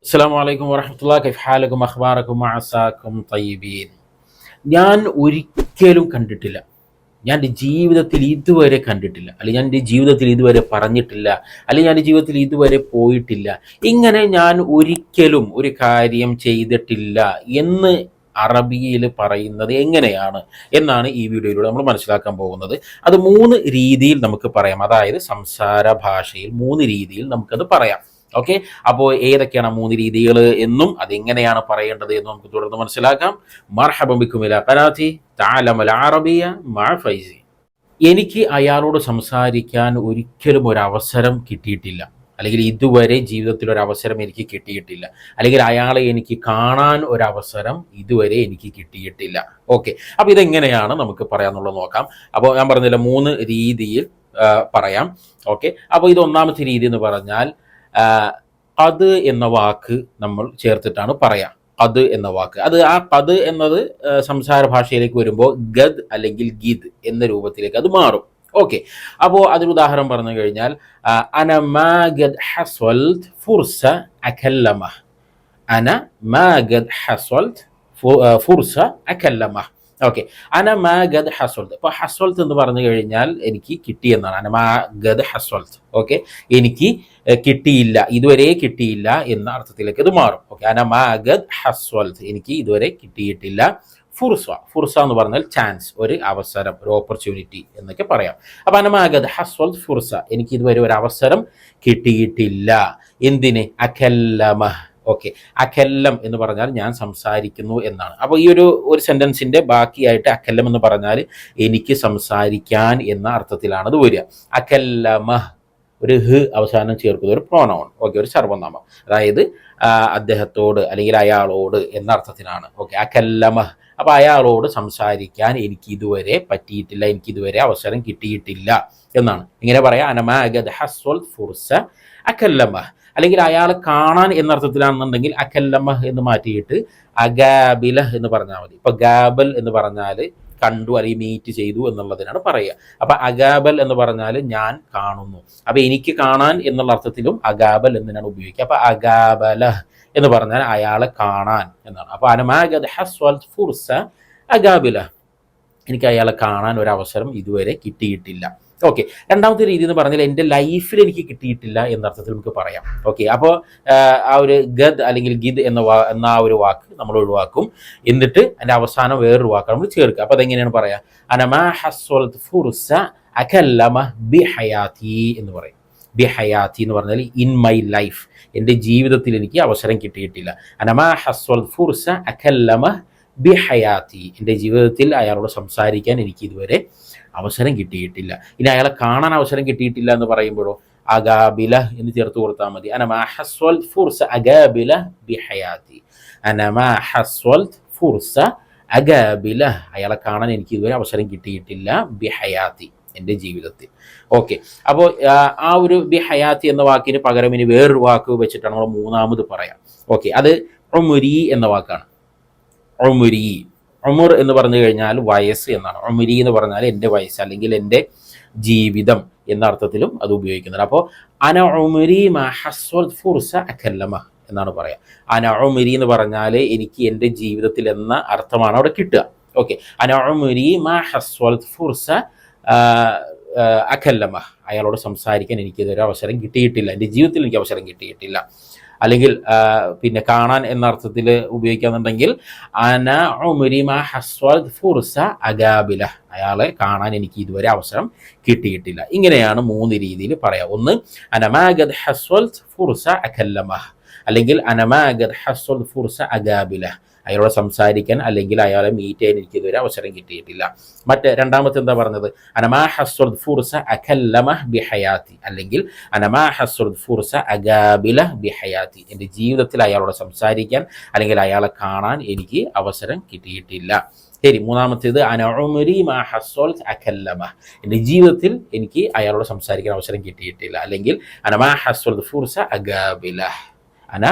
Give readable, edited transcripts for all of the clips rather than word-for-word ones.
അസ്സലാമു അലൈക്കും വറഹ്മത്തുള്ളാഹി കൈഫ ഹാലക്കും അഖ്ബാറക്കും അസാക്കും തയ്യിബീൻ. ഞാൻ ഒരിക്കലും കണ്ടിട്ടില്ല, ഞാൻ എൻ്റെ ജീവിതത്തിൽ ഇതുവരെ കണ്ടിട്ടില്ല, അല്ലെങ്കിൽ ഞാൻ എൻ്റെ ജീവിതത്തിൽ ഇതുവരെ പറഞ്ഞിട്ടില്ല, അല്ലെങ്കിൽ ഞാൻ എൻ്റെ ജീവിതത്തിൽ ഇതുവരെ പോയിട്ടില്ല, ഇങ്ങനെ ഞാൻ ഒരിക്കലും ഒരു കാര്യം ചെയ്തിട്ടില്ല എന്ന് അറബിയിൽ പറയുന്നത് എങ്ങനെയാണ് എന്നാണ് ഈ വീഡിയോയിലൂടെ നമ്മൾ മനസ്സിലാക്കാൻ പോകുന്നത്. അത് മൂന്ന് രീതിയിൽ നമുക്ക് പറയാം, അതായത് സംസാര ഭാഷയിൽ മൂന്ന് രീതിയിൽ നമുക്കത് പറയാം. ഓക്കെ, അപ്പോൾ ഏതൊക്കെയാണ് മൂന്ന് രീതികൾ എന്നും അതെങ്ങനെയാണ് പറയേണ്ടത് എന്നും നമുക്ക് തുടർന്ന് മനസ്സിലാക്കാം. മർഹബൻ ബിക്കും ഇലാ ഖനാതി തഅലമുൽ അറബിയ മഅ ഫൈസി. എനിക്ക് അയാളോട് സംസാരിക്കാൻ ഒരിക്കലും ഒരു അവസരം കിട്ടിയിട്ടില്ല, അല്ലെങ്കിൽ ഇതുവരെ ജീവിതത്തിൽ ഒരു അവസരം എനിക്ക് കിട്ടിയിട്ടില്ല, അല്ലെങ്കിൽ അയാളെ എനിക്ക് കാണാൻ ഒരവസരം ഇതുവരെ എനിക്ക് കിട്ടിയിട്ടില്ല. ഓക്കെ, അപ്പോൾ ഇതെങ്ങനെയാണ് നമുക്ക് പറയാമെന്നുള്ളത് നോക്കാം. അപ്പോൾ ഞാൻ പറഞ്ഞില്ല, മൂന്ന് രീതിയിൽ പറയാം. ഓക്കെ, അപ്പോൾ ഇത് ഒന്നാമത്തെ രീതി എന്ന് പറഞ്ഞാൽ അത് എന്ന വാക്ക് നമ്മൾ ചേർത്തിട്ടാണ് പറയാം. അത് എന്ന വാക്ക്, ആ പത് എന്നത് സംസാര ഭാഷയിലേക്ക് വരുമ്പോൾ ഗദ് അല്ലെങ്കിൽ ഗിദ് എന്ന രൂപത്തിലേക്ക് അത് മാറും. ഓക്കെ, അപ്പോൾ അതിന് ഉദാഹരണം പറഞ്ഞു കഴിഞ്ഞാൽ അന മാ ഗദ് ഹസ്വൽത് ഫുർസ അകല്ലമ. അന മാ ഗദ് ഹസ്വൽത് ഫുർസ അകല്ലമ. ഓക്കെ, അന മാ ഗദ് ഹസ്വൽത്ത്. ഇപ്പോൾ ഹസ്വൽത്ത് എന്ന് പറഞ്ഞു കഴിഞ്ഞാൽ എനിക്ക് കിട്ടിയെന്നാണ്. അന മാ ഗദ് ഹസ്വൽത്ത്. ഓക്കെ, എനിക്ക് കിട്ടിയില്ല, ഇതുവരെ കിട്ടിയില്ല എന്ന അർത്ഥത്തിലേക്ക് അത് മാറും. ഓക്കെ, അന മാ ഗദ് ഹസ്വൽത്ത്, എനിക്ക് ഇതുവരെ കിട്ടിയിട്ടില്ല. ഫുർസ, ഫുർസ എന്ന് പറഞ്ഞാൽ ചാൻസ്, ഒരു അവസരം, ഒരു ഓപ്പർച്യൂണിറ്റി എന്നൊക്കെ പറയാം. അപ്പോൾ അന മാ ഗദ് ഹസ്വൽത്ത് ഫുർസ, എനിക്ക് ഇതുവരെ ഒരു അവസരം കിട്ടിയിട്ടില്ല. എന്തിന്? അകല്ലമ. ഓക്കെ, അകല്ലം എന്ന് പറഞ്ഞാൽ ഞാൻ സംസാരിക്കുന്നു എന്നാണ്. അപ്പോൾ ഈ ഒരു സെന്റൻസിന്റെ ബാക്കിയായിട്ട് അകല്ലം എന്ന് പറഞ്ഞാൽ എനിക്ക് സംസാരിക്കാൻ എന്ന അർത്ഥത്തിലാണ് അത് വരിക. അകല്ലമ, ഒരു ഹ് അവസാനം ചേർക്കുന്ന ഒരു പ്രോനൗൺ. ഓക്കെ, ഒരു സർവനാമം, അതായത് അദ്ദേഹത്തോട് അല്ലെങ്കിൽ അയാളോട് എന്ന അർത്ഥത്തിനാണ്. ഓക്കെ, അകല്ലമ. അപ്പോൾ അയാളോട് സംസാരിക്കാൻ എനിക്ക് ഇതുവരെ പറ്റിയിട്ടില്ല, എനിക്ക് ഇതുവരെ അവസരം കിട്ടിയിട്ടില്ല എന്നാണ്. ഇങ്ങനെ പറയാം, അനമാ ഗദ് ഹസ്വൽ ഫുർസ അകല്ലമ. അല്ലെങ്കിൽ അയാളെ കാണാൻ എന്നർത്ഥത്തിലാണെന്നുണ്ടെങ്കിൽ അകല്ലമ എന്ന് മാറ്റിയിട്ട് അഗാബില എന്ന് പറഞ്ഞാൽ മതി. ഇപ്പൊ ഗാബൽ എന്ന് പറഞ്ഞാൽ കണ്ടു അല്ലെങ്കിൽ മീറ്റ് ചെയ്തു എന്നുള്ളതിനാണ് പറയുക. അപ്പൊ അഗാബൽ എന്ന് പറഞ്ഞാൽ ഞാൻ കാണുന്നു. അപ്പൊ എനിക്ക് കാണാൻ എന്നുള്ള അർത്ഥത്തിലും അഗാബൽ എന്നതിനാണ് ഉപയോഗിക്കുക. അപ്പൊ അഗാബല എന്ന് പറഞ്ഞാൽ അയാളെ കാണാൻ എന്നാണ്. അപ്പൊ അനമാ ഗദ് ഹസ്വൽ ഫുർസ അഗാബില, എനിക്ക് അയാളെ കാണാൻ ഒരു അവസരം ഇതുവരെ കിട്ടിയിട്ടില്ല. ഓക്കെ, രണ്ടാമത്തെ രീതി എന്ന് പറഞ്ഞാൽ എൻ്റെ ലൈഫിൽ എനിക്ക് കിട്ടിയിട്ടില്ല എന്നർത്ഥത്തിൽ നമുക്ക് പറയാം. ഓക്കെ, അപ്പോൾ ആ ഒരു ഗദ് അല്ലെങ്കിൽ ഗിദ് എന്ന ആ ഒരു വാക്ക് നമ്മൾ ഒഴിവാക്കും, എന്നിട്ട് അതിൻ്റെ അവസാനം വേറൊരു വാക്ക് നമ്മൾ ചേർക്കുക. അപ്പോൾ അതെങ്ങനെയാണ് പറയാം? അനമാ ഹസ്വൽത് ഫുർസ അകല്ലമ ബി ഹയാത്തി എന്ന് പറയും. ബി ഹയാത്തി എന്ന് പറഞ്ഞാൽ ഇൻ മൈ ലൈഫ്, എൻ്റെ ജീവിതത്തിൽ എനിക്ക് അവസരം കിട്ടിയിട്ടില്ല. അനമാ ഹസ്വൽത് ഫുർസ അകല്ലമ ബി ഹയാത്തി, എൻ്റെ ജീവിതത്തിൽ അയാളോട് സംസാരിക്കാൻ എനിക്ക് ഇതുവരെ അവസരം കിട്ടിയിട്ടില്ല. ഇനി അയാളെ കാണാൻ അവസരം കിട്ടിയിട്ടില്ല എന്ന് പറയുമ്പോഴോ അഗാബില എന്ന് ചേർത്ത് കൊടുത്താൽ മതി. അനമാ ഹസ്വൽത് ഫുർസ അഗാബില ബി ഹയാത്തി. അനമാ ഹസ്വൽത് ഫുർസ അഗാബില, അയാളെ കാണാൻ എനിക്ക് ഇതുവരെ അവസരം കിട്ടിയിട്ടില്ല ബി ഹയാത്തി, എൻ്റെ ജീവിതത്തിൽ. ഓക്കെ, അപ്പോൾ ആ ഒരു ബി ഹയാത്തി എന്ന വാക്കിന് പകരം ഇനി വേറൊരു വാക്ക് വെച്ചിട്ടാണ് നമ്മൾ മൂന്നാമത് പറയാം. ഓക്കെ, അത് ഉമുരി എന്ന വാക്കാണ്. ഉമുരി, ഉമർ എന്ന് പറഞ്ഞു കഴിഞ്ഞാൽ വയസ്സ് എന്നാണ്. ഉമുരി എന്ന് പറഞ്ഞാൽ എൻ്റെ വയസ്സ് അല്ലെങ്കിൽ എൻ്റെ ജീവിതം എന്ന അർത്ഥത്തിലും അത് ഉപയോഗിക്കുന്നുണ്ട്. അപ്പോൾ അന ഉമുരി മാ ഹസ്വൽത് ഫുർസ അകല്ലമ എന്നാണ് പറയുക. അന ഉമുരി എന്ന് പറഞ്ഞാൽ എനിക്ക് എൻ്റെ ജീവിതത്തിൽ എന്ന അർത്ഥമാണ് അവിടെ കിട്ടുക. ഓക്കെ, അന ഉമുരി മാ ഹസ്വൽത് ഫുർസ അകല്ലമ, അയാളോട് സംസാരിക്കാൻ എനിക്ക് ഇതൊരു അവസരം കിട്ടിയിട്ടില്ല, എൻ്റെ ജീവിതത്തിൽ എനിക്ക് അവസരം കിട്ടിയിട്ടില്ല. അല്ലെങ്കിൽ പിന്നെ കാണാൻ എന്ന അർത്ഥത്തിൽ ഉപയോഗിക്കാന്നുണ്ടെങ്കിൽ അന ഉമരി മാ ഹസ്വൽത് ഫുർസ അഗാബില, അയാളെ കാണാൻ എനിക്ക് ഇതുവരെ അവസരം കിട്ടിയിട്ടില്ല. ഇങ്ങനെയാണ് മൂന്ന് രീതിയിൽ പറയാം. ഒന്ന് അനമാ ഗദ് ഹസ്വൽത് ഫുർസ അകല്ലമ, അല്ലെങ്കിൽ അനമാ ഗദ് ഹസ്വൽത് ഫുർസ അഗാബില, അയാളോട് സംസാരിക്കാൻ അല്ലെങ്കിൽ അയാളെ മീറ്റ് ചെയ്യാൻ എനിക്ക് ഇതുവരെ അവസരം കിട്ടിയിട്ടില്ല. രണ്ടാമത്തെ എന്താ പറഞ്ഞത്? അനമാ ഹസ്വൽത് ഫുർസ അകല്ലമ ബി ഹയാത്തി, അല്ലെങ്കിൽ അനമാ ഹസ്വൽത് ഫുർസ അഗാബില ബി ഹയാത്തി, എൻ്റെ ജീവിതത്തിൽ അയാളോട് സംസാരിക്കാൻ അല്ലെങ്കിൽ അയാളെ കാണാൻ എനിക്ക് അവസരം കിട്ടിയിട്ടില്ല. ശരി, മൂന്നാമത്തേത് അന ഉമരി മാ ഹസ്വൽത് അകല്ലമ, എൻ്റെ ജീവിതത്തിൽ എനിക്ക് അയാളോട് സംസാരിക്കാൻ അവസരം കിട്ടിയിട്ടില്ല, അല്ലെങ്കിൽ അനമാ ഹസ്വൽത് ഫുർസ അഗാബില. അന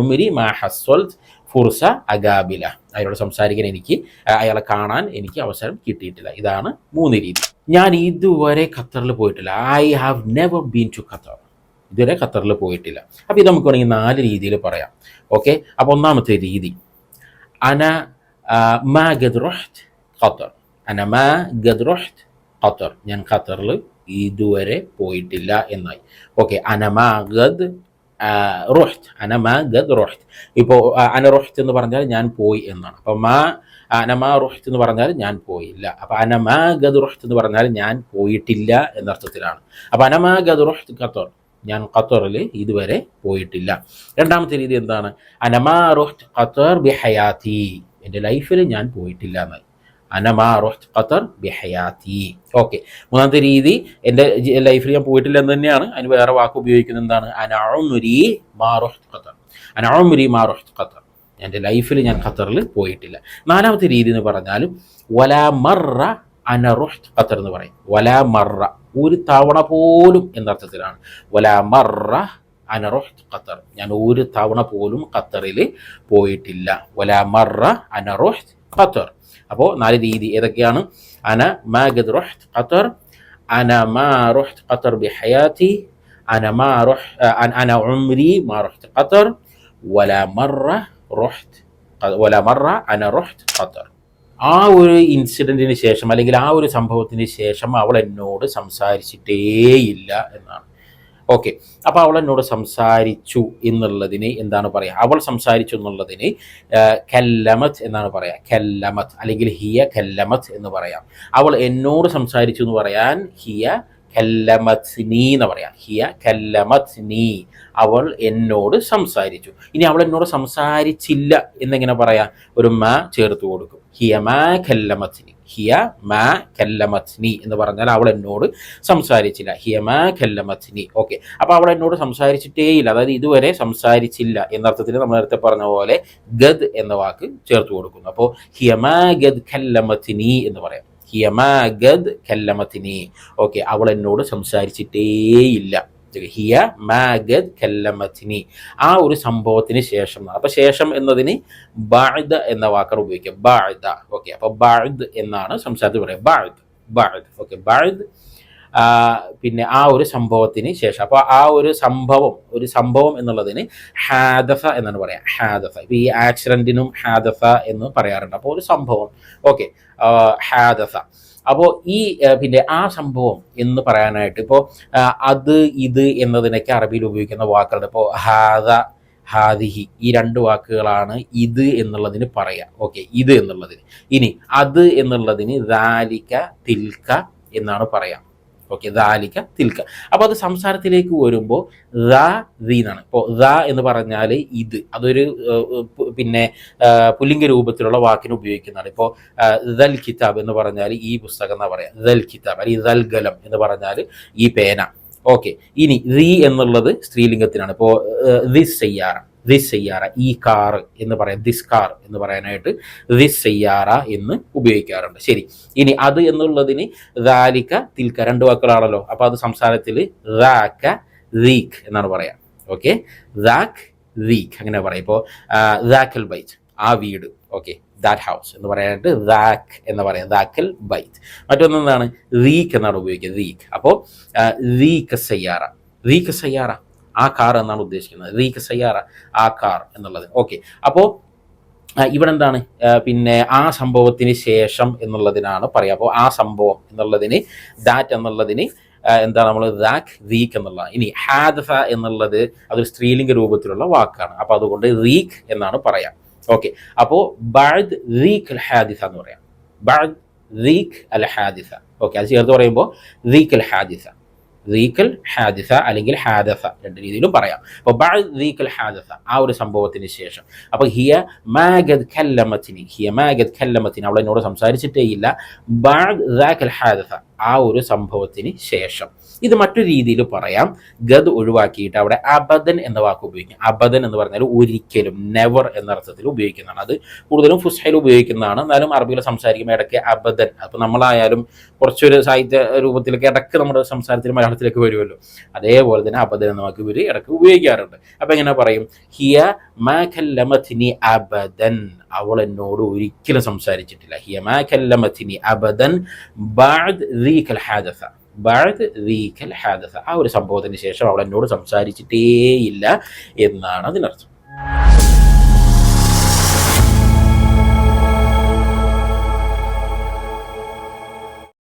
ഉമരി മാ ഹസ്വൽത് ഫുർസ അഗാബില, അയാളോട് സംസാരിക്കാൻ എനിക്ക് അയാളെ കാണാൻ എനിക്ക് അവസരം കിട്ടിയിട്ടില്ല. ഇതാണ് മൂന്ന് രീതി. ഞാൻ ഇതുവരെ ഖത്തറിൽ പോയിട്ടില്ല. I have never been to Qatar. ഇതുവരെ ഖത്തറിൽ പോയിട്ടില്ല. അപ്പോൾ ഇത് നമുക്ക് വേണമെങ്കിൽ 4 രീതിയിൽ പറയാം. ഓക്കെ, അപ്പോൾ ഒന്നാമത്തെ രീതി അന മാ ഗദ് റഹ്ത് ഖത്തർ. അന മാ ഗദ് റഹ്ത് ഖത്തർ, ഞാൻ ഖത്തറിൽ ഇതുവരെ പോയിട്ടില്ല എന്നായി. ഓക്കെ, അന മാ ഗദ് റഹ്ത്, അന മാ ഗദ് റഹ്ത്. ഇപ്പോൾ അന റഹ്ത് എന്ന് പറഞ്ഞാൽ ഞാൻ പോയി എന്നാണ്. അപ്പോൾ അനമാ റുഹ്ത് എന്ന് പറഞ്ഞാൽ ഞാൻ പോയില്ല. അപ്പോൾ അനമാ ഗദ് റുഹ്ത് എന്ന് പറഞ്ഞാൽ ഞാൻ പോയിട്ടില്ല എന്നർത്ഥത്തിലാണ്. അപ്പോൾ അനമാ ഗദ് റുഹ്ത് ഖത്തർ, ഞാൻ ഖത്തറിൽ ഇതുവരെ പോയിട്ടില്ല. രണ്ടാമത്തെ രീതി എന്താണ്? അനമാ റുഹ്ത് ഖത്തർ ബി ഹയാത്തി, എൻ്റെ ലൈഫിൽ ഞാൻ പോയിട്ടില്ല എന്നായി. അനമാ റുഹ്ത് ഖത്തർ ബി ഹയാത്തി. ഓക്കെ, മൂന്നാമത്തെ രീതി എൻ്റെ ലൈഫിൽ ഞാൻ പോയിട്ടില്ല എന്ന് തന്നെയാണ്. അതിന് വേറെ വാക്ക് ഉപയോഗിക്കുന്നത് എന്താണ്? അന ഉംരി മാ റുഹ്ത് ഖത്തർ, അന ഉംരി മാ റുഹ്ത് ഖത്തർ, എൻ്റെ ലൈഫിൽ ഞാൻ ഖത്തറിൽ പോയിട്ടില്ല. നാലാമത്തെ രീതി എന്ന് പറഞ്ഞാലും വലാ മറ അന റുഹ്ത് ഖത്തർ എന്ന് പറയും. വലാ മറ, ഒരു തവണ പോലും എന്നർത്ഥത്തിലാണ്. വലാ മറ അന റുഹ്ത് ഖത്തർ, ഞാൻ ഒരു തവണ പോലും ഖത്തറിൽ പോയിട്ടില്ല. വലാ മറ അന റുഹ്ത് ഖത്തർ. അപ്പോൾ 4 രീതി ഏതൊക്കെയാണ്? അന മാ ഗദ് റുഹ്ത് ഖത്തർ, അന മാ റുഹ്ത് ഖത്തർ ബി ഹയാത്തി, അന ഉംരി മാ റുഹ്ത് ഖത്തർ, വലാ മറ അന റുഹ്ത് ഖത്തർ. ആ ഒരു ഇൻസിഡൻറ്റിന് ശേഷം അല്ലെങ്കിൽ ആ ഒരു സംഭവത്തിന് ശേഷം അവൾ എന്നോട് സംസാരിച്ചിട്ടേയില്ല എന്നാണ്. ഓക്കെ, അപ്പോൾ അവൾ എന്നോട് സംസാരിച്ചു എന്നുള്ളതിന് എന്താണ് പറയുക? അവൾ സംസാരിച്ചു എന്നുള്ളതിന് കല്ലമത്ത് എന്നാണ് പറയുക. കല്ലമത്ത് അല്ലെങ്കിൽ ഹിയ കല്ലമത്ത് എന്ന് പറയാം. അവൾ എന്നോട് സംസാരിച്ചു എന്ന് പറയാൻ ഹിയ കല്ലമത്നി എന്ന് പറയാം. ഹിയ കല്ലമത്നി, അവൾ എന്നോട് സംസാരിച്ചു. ഇനി അവൾ എന്നോട് സംസാരിച്ചില്ല എന്നെങ്ങനെ പറയാം? ഒരു മാ ചേർത്ത് കൊടുക്കും. ഹിയ മാ കല്ലമത്നി, ഹിയ മാ കല്ലമത്നി എന്ന് പറഞ്ഞാൽ അവൾ എന്നോട് സംസാരിച്ചില്ല. ഹിയ മാ കല്ലമത്നി. ഓക്കെ, അപ്പോൾ അവൾ എന്നോട് സംസാരിച്ചിട്ടേയില്ല, അതായത് ഇതുവരെ സംസാരിച്ചില്ല എന്നർത്ഥത്തിൽ നമ്മൾ നേരത്തെ പറഞ്ഞ പോലെ ഗദ് എന്ന വാക്ക് ചേർത്ത് കൊടുക്കുന്നു. അപ്പോൾ ഹിയ മാ ഗദ് കല്ലമത്നി എന്ന് പറയാം. ഹിയ മാ ഗദ് കല്ലമത്നി. ഓക്കെ, അവൾ എന്നോട് സംസാരിച്ചിട്ടേയില്ല. ഹിയ മാ ഗദ് കല്ലമത്നി, ആ ഒരു സംഭവത്തിന് ശേഷം. അപ്പോൾ ശേഷം എന്നതിന് ബഅദ എന്ന വാക്കാണ് ഉപയോഗിക്കുക. ബഅദ. ഓക്കെ, അപ്പോൾ ബഅദ് എന്നാണ് സംസാരത്തിൽ പറയുക. ബഅദ്. ഓക്കെ, ബഅദ്, പിന്നെ ആ ഒരു സംഭവത്തിന് ശേഷം. അപ്പോൾ ആ ഒരു സംഭവം എന്നുള്ളതിന് ഹാദസ എന്നാണ് പറയാം. ഹാദസ, ഇപ്പോൾ ഈ ആക്സിഡൻറ്റിനും ഹാദസ എന്ന് പറയാറുണ്ട്. അപ്പോൾ ഒരു സംഭവം. ഓക്കെ, ഹാദസ. അപ്പോൾ ഈ പിന്നെ ആ സംഭവം എന്ന് പറയാനായിട്ട് ഇപ്പോൾ അത് ഇത് എന്നതിനൊക്കെ അറബിയിൽ ഉപയോഗിക്കുന്ന വാക്കുകളുണ്ട്. ഇപ്പോൾ ഹാദ, ഹാദിഹി, ഈ 2 വാക്കുകളാണ് ഇത് എന്നുള്ളതിന് പറയാം. ഓക്കെ, ഇത് എന്നുള്ളതിന്. ഇനി അത് എന്നുള്ളതിന് ദാലിക തിൽക എന്നാണ് പറയാം. ഓക്കെ, ദാലിക തിൽക. അപ്പോൾ അത് സംസാരത്തിലേക്ക് വരുമ്പോൾ ദി എന്നാണ്. ഇപ്പോൾ ദ എന്ന് പറഞ്ഞാൽ ഇത്, അതൊരു പിന്നെ പുല്ലിംഗ രൂപത്തിലുള്ള വാക്കിന് ഉപയോഗിക്കുന്നതാണ്. ഇപ്പോൾ ദൽ കിതാബ് എന്ന് പറഞ്ഞാൽ ഈ പുസ്തകം എന്നാ പറയാം. ദൽ കിതാബ് അല്ലെങ്കിൽ ദൽ ഗലം എന്ന് പറഞ്ഞാൽ ഈ പേന. ഓക്കെ, ഇനി ദി എന്നുള്ളത് സ്ത്രീലിംഗത്തിനാണ്. ഇപ്പോൾ ദിസ് സയ്യാറ, ദിസ് സയ്യാറ, ഈ കാർ എന്ന് പറയാം. ദിസ് കാർ എന്ന് പറയാനായിട്ട് ദിസ് സയ്യാറ എന്ന് ഉപയോഗിക്കാറുണ്ട്. ശരി, ഇനി അത് എന്നുള്ളതിന് ദാലിക തിൽക, 2 വാക്കുകളാണല്ലോ. അപ്പോൾ അത് സംസാരത്തിൽ ദാക ദീഖ് എന്നാണ് പറയാം. ഓക്കെ, ദാക് ദീഖ് അങ്ങനെ പറയാം. ഇപ്പോൾ ദാക്കൽ ബൈറ്റ്, ആ വീട്. ഓക്കെ, ദാറ്റ് ഹൗസ് എന്ന് പറയാനായിട്ട് ദാക്ക് എന്ന് പറയാം. ദാക്കൽ ബൈറ്റ്. മറ്റൊന്നെന്താണ്? ദീഖ് എന്നാണ് ഉപയോഗിക്കുക. ദീഖ്. അപ്പോൾ ദീഖ സയ്യാറ, ദീഖ സയ്യാറ, ആ കാർ എന്നാണ് ഉദ്ദേശിക്കുന്നത്. ദീഖ സയ്യാറ, ആ കാർ എന്നുള്ളത്. ഓക്കെ, അപ്പോൾ ഇവിടെ എന്താണ്? പിന്നെ ആ സംഭവത്തിന് ശേഷം എന്നുള്ളതിനാണ് പറയുക. അപ്പോൾ ആ സംഭവം എന്നുള്ളതിന് ദാറ്റ് എന്നുള്ളതിന് എന്താണ് നമ്മൾ ദാക്ക് ദീഖ് എന്നുള്ളത്. ഇനി ഹാദസ എന്നുള്ളത് അതൊരു സ്ത്രീലിംഗ രൂപത്തിലുള്ള വാക്കാണ്. അപ്പോൾ അതുകൊണ്ട് ദീഖ് എന്നാണ് പറയാം. ഓക്കെ, അപ്പോൾ ബഅദ് ദീഖ് അൽ ഹാദിസ എന്ന് പറയാം. ബഅദ് ദീഖ് അൽ ഹാദിസ. ഓക്കെ, അത് ചേർത്ത് പറയുമ്പോൾ ദീഖ് അൽ ഹാദിസ, ദീഖൽ ഹാദിസ അല്ലെങ്കിൽ ഹാദസ, 2 രീതിയിലും പറയാം. അപ്പോൾ ബഅദ് ദീഖൽ ഹാദസ, ആ ഒരു സംഭവത്തിന് ശേഷം. അപ്പോൾ ഹിയ മാ ഗദ് കല്ലമത്നി, ഹിയ മാ ഗദ് കല്ലമത്നി, അവൾ എന്നോട് സംസാരിച്ചിട്ടേയില്ല. ബഅദ് ദാക്കൽ ഹാദസ, ആ ഒരു സംഭവത്തിന് ശേഷം. ഇത് മറ്റൊരു രീതിയിൽ പറയാം. ഗദ് ഒഴിവാക്കിയിട്ട് അവിടെ അബദൻ എന്ന വാക്ക് ഉപയോഗിക്കും. അബദൻ എന്ന് പറഞ്ഞാൽ ഒരിക്കലും, നെവർ എന്ന അർത്ഥത്തിൽ ഉപയോഗിക്കുന്നതാണ്. അത് കൂടുതലും ഫുസ്ഹയിൽ ഉപയോഗിക്കുന്നതാണ്. എന്നാലും അറബിയിൽ സംസാരിക്കുമ്പോൾ ഇടയ്ക്ക് അബദൻ, അപ്പോൾ നമ്മളായാലും കുറച്ചൊരു സാഹിത്യ രൂപത്തിലൊക്കെ ഇടയ്ക്ക് നമ്മുടെ സംസാരത്തിൽ മലയാളത്തിലേക്ക് വരുമല്ലോ, അതേപോലെ തന്നെ അബദൻ എന്ന വാക്ക് ഇവർ ഇടയ്ക്ക് ഉപയോഗിക്കാറുണ്ട്. അപ്പോൾ എങ്ങനെ പറയും? ഹിയ മാ കല്ലമത്നി അബദൻ, അവൾ എന്നോട് ഒരിക്കലും സംസാരിച്ചിട്ടില്ല. ഹിയ മാ കല്ലമത്നി അബദൻ ബഅദ് ദീഖൽ ഹാദസ, ബഅദ് ദീകൽ ഹാദസ, ആ ഒരു സംഭവത്തിന് ശേഷം അവൾ എന്നോട് സംസാരിച്ചിട്ടേയില്ല എന്നാണ് അതിനർത്ഥം.